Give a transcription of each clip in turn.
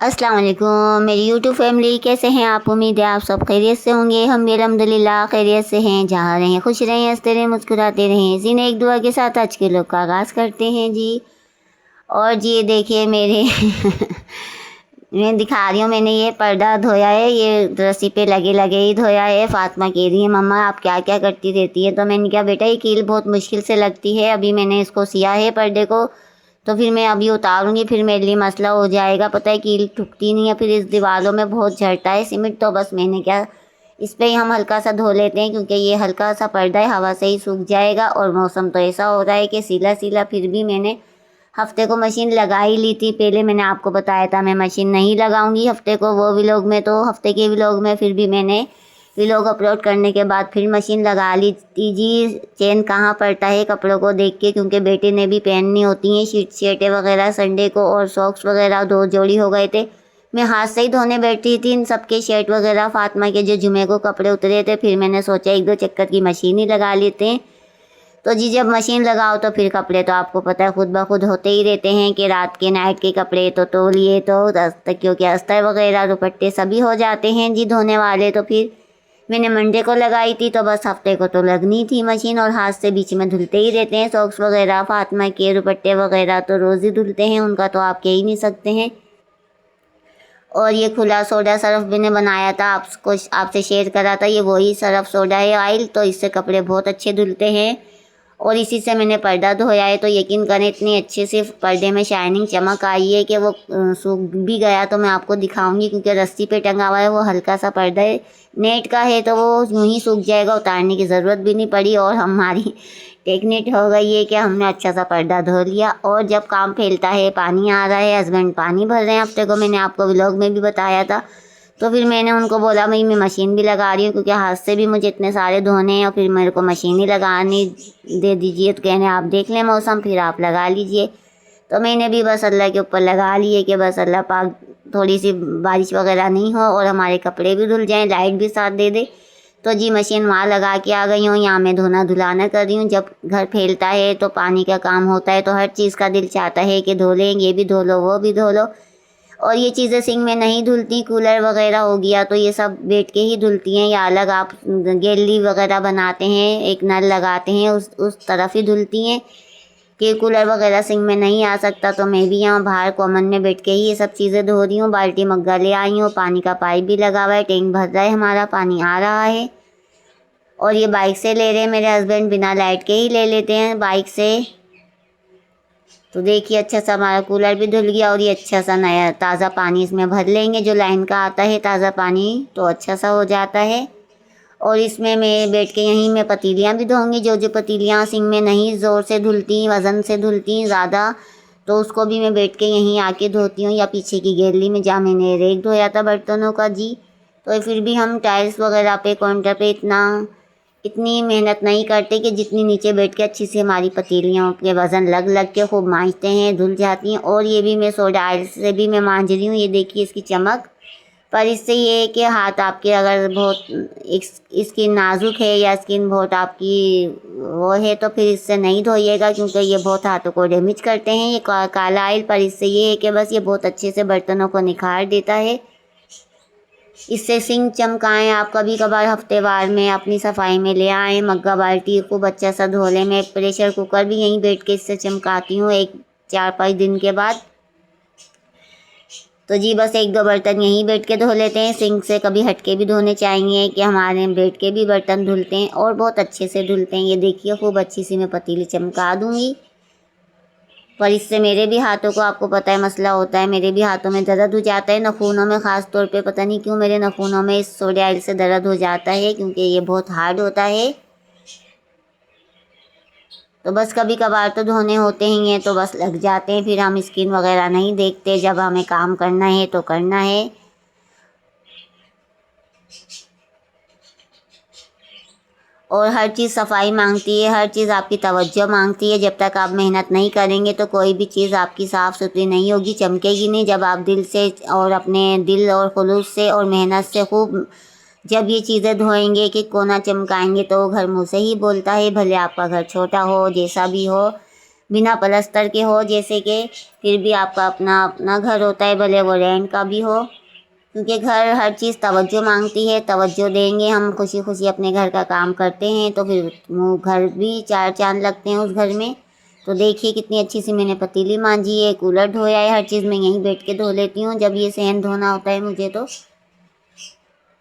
अस्सलाम वालेकुम मेरी यूट्यूब फैमिली, कैसे हैं आप? उम्मीद है आप सब खैरियत से होंगे। हम भी अल्हम्दुलिल्लाह खैरियत से हैं। जहाँ रहें खुश रहें, हंसते रहें, मुस्कुराते रहें। इसी ने एक दुआ के साथ आज के लोग का आगाज़ करते हैं जी। और जी ये देखिए मेरे मैं दिखा रही हूँ, मैंने ये पर्दा धोया है, ये रस्सी पे लगे लगे ही धोया है। फातिमा कह रही है मम्मा आप क्या क्या करती रहती है, तो मैंने कहा बेटा ये कील बहुत मुश्किल से लगती है, अभी मैंने इसको सिया है पर्दे को, तो फिर मैं अभी उतारूंगी, फिर मेरे लिए मसला हो जाएगा। पता है कील ठुकती नहीं है, फिर इस दीवारों में बहुत झड़ता है सीमेंट, तो बस मैंने क्या इस पे ही हम हल्का सा धो लेते हैं, क्योंकि ये हल्का सा पर्दा है, हवा से ही सूख जाएगा। और मौसम तो ऐसा हो रहा है कि सीला सीला, फिर भी मैंने हफ्ते को मशीन लगा ही ली थी। पहले मैंने आपको बताया था मैं मशीन नहीं लगाऊंगी हफ्ते को, वो व्लॉग में, तो हफ्ते के व्लॉग में फिर भी मैंने व्लॉग अपलोड करने के बाद फिर मशीन लगा ली थी जी। चैन कहाँ पड़ता है कपड़ों को देख के, क्योंकि बेटे ने भी पहननी होती हैं शर्टें वगैरह संडे को, और सॉक्स वगैरह 2 जोड़ी हो गए थे। मैं हाथ से ही धोने बैठी थी इन सबके शर्ट वगैरह, फातिमा के जो जुमे को कपड़े उतरे थे। फिर मैंने सोचा 1-2 चक्कर की मशीन ही लगा लेते हैं। तो जी जब मशीन लगाओ तो फिर कपड़े तो आपको पता है खुद ब खुद होते ही रहते हैं, कि रात के नाइट के कपड़े तो तौलिए तो तकियों के अस्तर वगैरह दुपट्टे सभी हो जाते हैं जी धोने वाले। तो फिर मैंने मंडे को लगाई थी, तो बस हफ्ते को तो लगनी थी मशीन, और हाथ से बीच में धुलते ही रहते हैं सॉक्स वगैरह। फातिमा के दुपट्टे वगैरह तो रोज़ ही धुलते हैं, उनका तो आप कह ही नहीं सकते हैं। और ये खुला सोडा सर्फ मैंने बनाया था, आपसे शेयर करा था, ये वही सर्फ सोडा है ऑयल, तो इससे कपड़े बहुत अच्छे धुलते हैं। और इसी से मैंने पर्दा धोया है, तो यकीन करें इतनी अच्छे से पर्दे में शाइनिंग चमक आई है कि वो सूख भी गया तो मैं आपको दिखाऊंगी, क्योंकि रस्सी पे टंगा हुआ है, वो हल्का सा पर्दा है, नेट का है, तो वो यूँ ही सूख जाएगा, उतारने की ज़रूरत भी नहीं पड़ी। और हमारी टेक्निक हो गई है कि हमने अच्छा सा पर्दा धो लिया। और जब काम फैलता है, पानी आ रहा है, हस्बैंड पानी भर रहे हैं हफ्ते को, मैंने आपको व्लॉग में भी बताया था, तो फिर मैंने उनको बोला भाई मैं मशीन भी लगा रही हूँ, क्योंकि हाथ से भी मुझे इतने सारे धोने हैं, और फिर मेरे को मशीन ही लगानी दे दीजिए। तो कहने आप देख लें मौसम, फिर आप लगा लीजिए। तो मैंने भी बस अल्लाह के ऊपर लगा लिए कि बस अल्लाह पाक थोड़ी सी बारिश वगैरह नहीं हो और हमारे कपड़े भी धुल जाएं, लाइट भी साथ दे दे। तो जी मशीन वहाँ लगा के आ गई हूँ, यहाँ मैं धोना धुलाना कर रही हूँ। जब घर फैलता है तो पानी का काम होता है, तो हर चीज़ का दिल चाहता है कि धो लें, ये भी धो लो वो भी धो लो। और ये चीज़ें सिंक में नहीं धुलती, कूलर वगैरह हो गया तो ये सब बैठ के ही धुलती हैं, या अलग आप गैलरी वगैरह बनाते हैं, एक नल लगाते हैं, उस तरफ ही धुलती हैं, कि कूलर वगैरह सिंक में नहीं आ सकता। तो मैं भी यहाँ बाहर कॉमन में बैठ के ही ये सब चीज़ें धो रही हूँ। बाल्टी मग्गा ले आई हूँ, पानी का पाइप भी लगा हुआ है, टैंक भर रहा है, हमारा पानी आ रहा है। और ये बाइक से ले रहे हैं मेरे हस्बैंड, बिना लाइट के ही ले लेते हैं बाइक से। तो देखिए अच्छा सा हमारा कूलर भी धुल गया, और ये अच्छा सा नया ताज़ा पानी इसमें भर लेंगे, जो लाइन का आता है ताज़ा पानी, तो अच्छा सा हो जाता है। और इसमें मैं बैठ के यहीं मैं पतीलियाँ भी धोऊंगी, जो जो पतीलियाँ सिंक में नहीं ज़ोर से धुलती, वज़न से धुलती ज़्यादा, तो उसको भी मैं बैठ के यहीं आके धोती हूँ, या पीछे की गैलरी में जहाँ मैंने रेक धोया था बर्तनों का जी। तो फिर भी हम टाइल्स वगैरह पे काउंटर पे इतनी मेहनत नहीं करते कि जितनी नीचे बैठ के अच्छी से हमारी पतीलियों के वज़न लग लग के खूब मांजते हैं, धुल जाती हैं। और ये भी मैं सोडा ऑयल से भी मैं मांज रही हूँ, ये देखिए इसकी चमक। पर इससे ये है कि हाथ आपके अगर बहुत स्किन नाजुक है, या स्किन बहुत आपकी वो है, तो फिर इससे नहीं धोइएगा, क्योंकि ये बहुत हाथों को डैमेज करते हैं ये काला ऑयल। पर इससे ये है कि बस ये बहुत अच्छे से बर्तनों को निखार देता है, इससे सिंक चमकाएं। आप कभी कभार हफ्तेवार में अपनी सफाई में ले आएँ, मग्गा बाल्टी खूब अच्छा सा धो लें। मैं एक प्रेशर कुकर भी यहीं बैठ के इससे चमकाती हूँ, एक 4-5 दिन के बाद। तो जी बस 1-2 बर्तन यहीं बैठ के धो लेते हैं, सिंक से कभी हट के भी धोने चाहिए, कि हमारे बैठ के भी बर्तन धुलते हैं और बहुत अच्छे से धुलते हैं। ये देखिए खूब अच्छी सी मैं पतीली चमका दूँगी। पर इससे मेरे भी हाथों को आपको पता है मसला होता है, मेरे भी हाथों में दर्द हो जाता है, नखूनों में ख़ास तौर पे पता नहीं क्यों मेरे नखूनों में इस सोडा ऑयल से दर्द हो जाता है, क्योंकि ये बहुत हार्ड होता है। तो बस कभी कभार तो धोने होते ही हैं, तो बस लग जाते हैं, फिर हम स्किन वगैरह नहीं देखते, जब हमें काम करना है तो करना है। और हर चीज़ सफाई मांगती है, हर चीज़ आपकी तवज्जो मांगती है। जब तक आप मेहनत नहीं करेंगे तो कोई भी चीज़ आपकी साफ़ सुथरी नहीं होगी, चमकेगी नहीं। जब आप दिल से और अपने दिल और खुलूस से और मेहनत से खूब जब ये चीज़ें धोएंगे कि कोना चमकाएंगे, तो वो घर मुँह से ही बोलता है, भले आपका घर छोटा हो जैसा भी हो। बिना पलस्तर के हो, जैसे कि फिर भी आपका अपना अपना घर होता है, भले वो रेंट का भी हो, क्योंकि घर हर चीज़ तवज्जो मांगती है। तवज्जो देंगे, हम खुशी खुशी अपने घर का काम करते हैं तो फिर वो घर भी चार चांद लगते हैं उस घर में। तो देखिए कितनी अच्छी सी मैंने पतीली मांजी है, कूलर धोया है, हर चीज़ मैं यहीं बैठ के धो लेती हूँ जब ये सहन धोना होता है मुझे तो।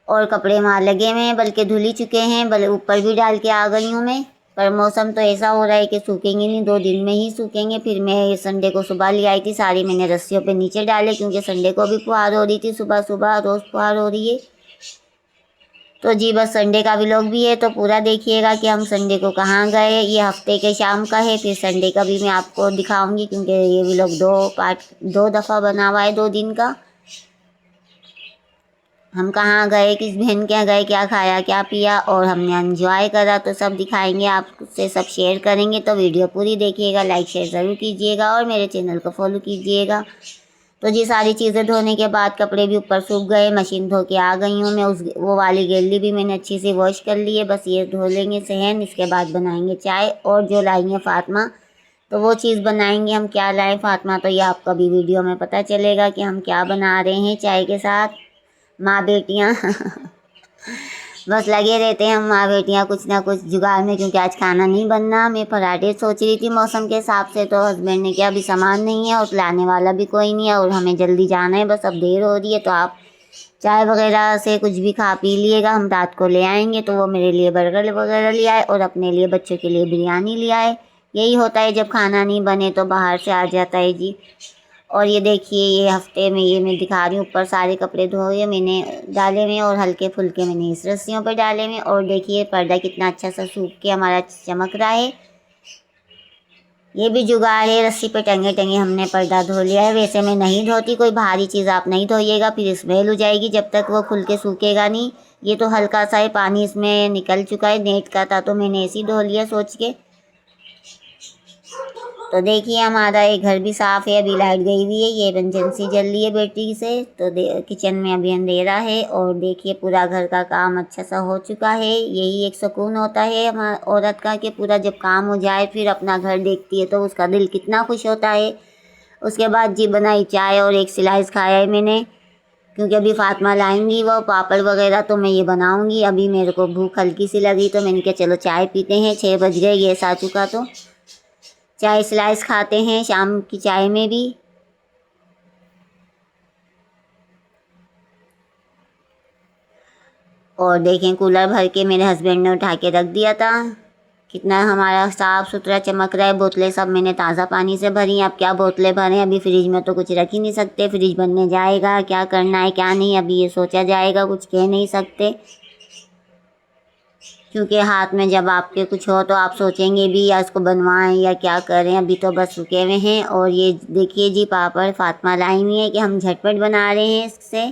और कपड़े वहाँ लगे हुए हैं, बल्कि धुल ही चुके हैं, बल्कि ऊपर भी डाल के आ गई हूँ मैं। पर मौसम तो ऐसा हो रहा है कि सूखेंगे नहीं, 2 दिन में ही सूखेंगे। फिर मैं संडे को सुबह ले आई थी, सारी मैंने रस्सियों पे नीचे डाले, क्योंकि संडे को भी फुहार हो रही थी, सुबह सुबह रोज़ फुहार हो रही है। तो जी बस संडे का व्लॉग भी है, तो पूरा देखिएगा कि हम संडे को कहाँ गए। ये हफ्ते के शाम का है, फिर संडे का भी मैं आपको दिखाऊंगी, क्योंकि ये व्लॉग 2 दफ़ा बना हुआ है, 2 दिन का। हम कहाँ गए, किस बहन के यहाँ गए, क्या खाया क्या पिया और हमने एंजॉय करा, तो सब दिखाएंगे आपसे, सब शेयर करेंगे। तो वीडियो पूरी देखिएगा, लाइक शेयर ज़रूर कीजिएगा और मेरे चैनल को फॉलो कीजिएगा। तो जी सारी चीज़ें धोने के बाद कपड़े भी ऊपर सूख गए, मशीन धो के आ गई हूँ मैं। वो वाली गैलरी भी मैंने अच्छी से वॉश कर ली है, बस ये धो लेंगे सहन, इसके बाद बनाएंगे चाय। और जो लाई है फातिमा, तो वो चीज़ बनाएंगे। हम क्या लाए फातिमा, तो ये आपको अभी वीडियो में पता चलेगा कि हम क्या बना रहे हैं चाय के साथ। माँ बेटियाँ बस लगे रहते हैं हम माँ बेटियाँ कुछ ना कुछ जुगाड़ में, क्योंकि आज खाना नहीं बनना। मैं पराठे सोच रही थी मौसम के हिसाब से, तो हस्बैंड ने कहा अभी सामान नहीं है और लाने वाला भी कोई नहीं है और हमें जल्दी जाना है, बस अब देर हो रही है, तो आप चाय वगैरह से कुछ भी खा पी लिएगा, हम रात को ले आएंगे। तो वो मेरे लिए बर्गर वगैरह ले आए और अपने लिए बच्चों के लिए बिरयानी ले आए। यही होता है जब खाना नहीं बने तो बाहर से आ जाता है जी। और ये देखिए ये हफ्ते में ये मैं दिखा रही हूँ, ऊपर सारे कपड़े धोए मैंने डाले हुए और हल्के फुल्के मैंने इस रस्सियों पर डाले हुए। और देखिए पर्दा कितना अच्छा सा सूख के हमारा चमक रहा है। ये भी जुगाड़ है, रस्सी पे टंगे टंगे हमने पर्दा धो लिया है। वैसे मैं नहीं धोती, कोई भारी चीज़ आप नहीं धोइएगा, फिर स्मेल हो जाएगी जब तक वो खुल के सूखेगा नहीं। ये तो हल्का सा है पानी इसमें निकल चुका है, नेट का था तो मैंने ऐसे ही धो लिया सोच के। तो देखिए हमारा ये घर भी साफ़ है, अभी लाइट गई हुई है, ये इमरजेंसी जल रही है बैटरी से। तो किचन में अभी अंधेरा है और देखिए पूरा घर का काम अच्छा सा हो चुका है। यही एक सुकून होता है हमारी औरत का, कि पूरा जब काम हो जाए फिर अपना घर देखती है तो उसका दिल कितना खुश होता है। उसके बाद जी बनाई चाय और एक स्लाइस खाया है मैंने, क्योंकि अभी फातिमा लाएंगी वो पापड़ वगैरह, तो मैं ये बनाऊंगी। अभी मेरे को भूख हल्की सी लगी तो मैंने कहा चलो चाय पीते हैं, 6 बज गए गैस आ चुका, तो चाय स्लाइस खाते हैं शाम की चाय में भी। और देखें कूलर भर के मेरे हस्बैंड ने उठा के रख दिया था, कितना हमारा साफ़ सुथरा चमक रहा है। बोतलें सब मैंने ताज़ा पानी से भरी हैं। अब क्या बोतलें भरें, अभी फ्रिज में तो कुछ रख ही नहीं सकते, फ्रिज बनने जाएगा, क्या करना है क्या नहीं अभी ये सोचा जाएगा, कुछ कह नहीं सकते। क्योंकि हाथ में जब आपके कुछ हो तो आप सोचेंगे भी या इसको बनवाएं या क्या करें। अभी तो बस रुके हुए हैं। और ये देखिए जी पापड़ फातिमा लाई हुई है कि हम झटपट बना रहे हैं इससे।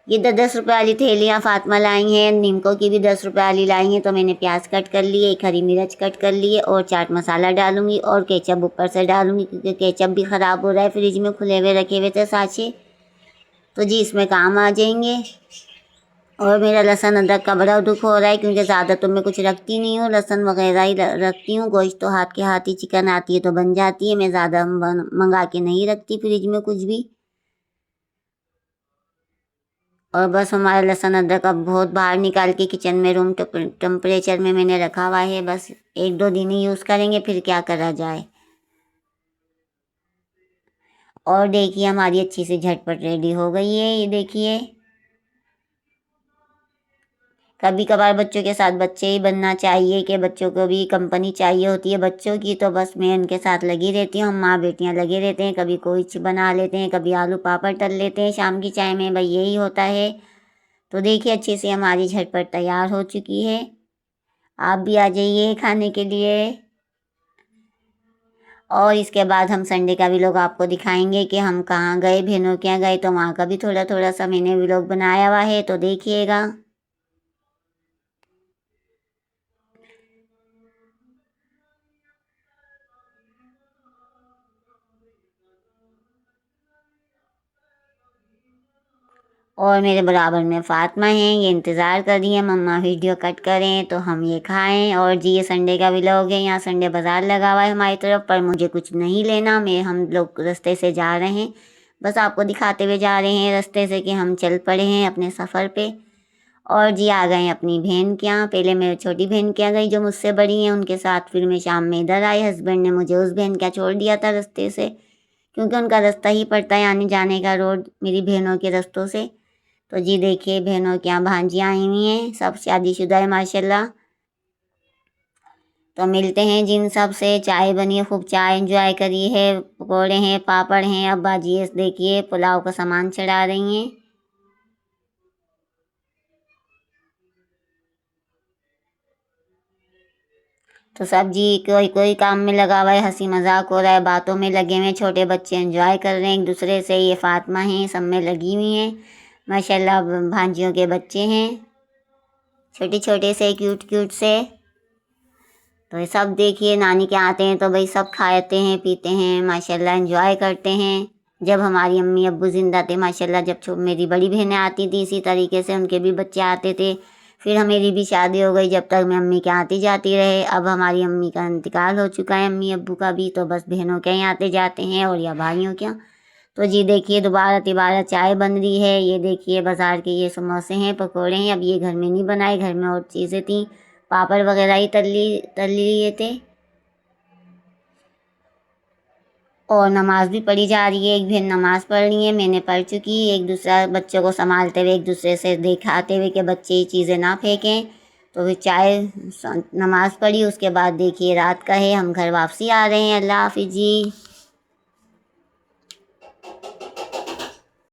ये 10-10 रुपये वाली थैलियाँ फातिमा लाई हैं, नीमको की भी 10 रुपये वाली लाई हैं। तो मैंने प्याज कट कर लिए, एक हरी मिर्च कट कर लिए और चाट मसाला डालूंगी और केचप ऊपर से डालूंगी, क्योंकि केचप भी ख़राब हो रहा है, फ्रिज में खुले हुए रखे हुए थे साँचे, तो जी इसमें काम आ जाएंगे। और मेरा लहसुन अदरक का बड़ा दुख हो रहा है, क्योंकि ज़्यादा तो मैं कुछ रखती नहीं हूँ, लहसुन वगैरह ही रखती हूँ। गोश्त तो हाथ के हाथ ही चिकन आती है तो बन जाती है, मैं ज़्यादा मंगा के नहीं रखती फ्रिज में कुछ भी। और बस हमारा लहसुन अदरक अब बहुत बाहर निकाल के किचन में रूम टेम्परेचर में मैंने रखा हुआ है, बस 1-2 दिन ही यूज़ करेंगे, फिर क्या करा जाए। और देखिए हमारी अच्छी से झटपट रेडी हो गई है, ये देखिए। कभी कभार बच्चों के साथ बच्चे ही बनना चाहिए, कि बच्चों को भी कंपनी चाहिए होती है बच्चों की, तो बस मैं उनके साथ लगी रहती हूँ। हम माँ बेटियाँ लगे रहते हैं, कभी कुछ बना लेते हैं, कभी आलू पापड़ तल लेते हैं शाम की चाय में, भाई यही होता है। तो देखिए अच्छे से हमारी झटपट तैयार हो चुकी है, आप भी आ जाइए खाने के लिए। और इसके बाद हम संडे का व्लॉग आपको दिखाएंगे कि हम कहाँ गए, बहनों के यहाँ गए, तो वहाँ का भी थोड़ा थोड़ा सा मैंने व्लॉग बनाया हुआ है, तो देखिएगा। और मेरे बराबर में फ़ातिमा हैं, ये इंतज़ार कर रही है मम्मा वीडियो कट करें तो हम ये खाएं। और जी ये संडे का व्लॉग है। यहाँ संडे बाज़ार लगा हुआ है हमारी तरफ, पर मुझे कुछ नहीं लेना। हम लोग रास्ते से जा रहे हैं, बस आपको दिखाते हुए जा रहे हैं रास्ते से कि हम चल पड़े हैं अपने सफ़र पे। और जी आ गए अपनी बहन के यहाँ। पहले मेरी छोटी बहन के यहाँ गई जो मुझसे बड़ी हैं, उनके साथ फिर मैं शाम में इधर आई। हस्बैंड ने मुझे उस बहन के यहाँ छोड़ दिया था रास्ते से, क्योंकि उनका रास्ता ही पड़ता है आने जाने का, रोड मेरी बहनों के रास्तों से। तो जी देखिए बहनों के यहाँ भांजियाँ आई हुई हैं, सब शादीशुदा है माशाल्लाह। तो मिलते हैं जिन सब से। चाय बनी है, खूब चाय एंजॉय करी है, पकौड़े हैं, पापड़ हैं। अब बाजी देखिए पुलाव का सामान चढ़ा रही हैं। तो सब जी कोई कोई काम में लगा हुआ है, हंसी मजाक हो रहा है, बातों में लगे हुए हैं। छोटे बच्चे एंजॉय कर रहे हैं एक दूसरे से। ये फ़ातिमा हैं, सब में लगी हुई हैं माशाल्लाह। भांजियों के बच्चे हैं छोटे छोटे से, क्यूट क्यूट से। तो ये सब देखिए नानी के आते हैं तो भाई सब खाते हैं पीते हैं माशाल्लाह, एंजॉय करते हैं। जब हमारी अम्मी अब्बू ज़िंदा थे माशाल्लाह, जब मेरी बड़ी बहनें आती थी इसी तरीके से उनके भी बच्चे आते थे। फिर मेरी भी शादी हो गई, जब तक मैं अम्मी के आती जाती रहे। अब हमारी अम्मी का इंतकाल हो चुका है, अम्मी अब्बू का भी, तो बस बहनों के यहाँ आते जाते हैं और या भाइयों के यहाँ। तो जी देखिए दोबारा तिबारा चाय बन रही है। ये देखिए बाज़ार के ये समोसे हैं, पकोड़े हैं। अब ये घर में नहीं बनाए, घर में और चीज़ें थी, पापड़ वगैरह ही तल लिए थे। और नमाज़ भी पढ़ी जा रही है। एक बहन नमाज़ पढ़ रही है, मैंने पढ़ चुकी। एक दूसरा बच्चों को संभालते हुए एक दूसरे से दिखाते हुए कि बच्चे ये चीज़ें ना फेंकें। तो फिर चाय नमाज़ पढ़ी, उसके बाद देखिए रात का है, हम घर वापसी आ रहे हैं। अल्लाह हाफिज़ जी।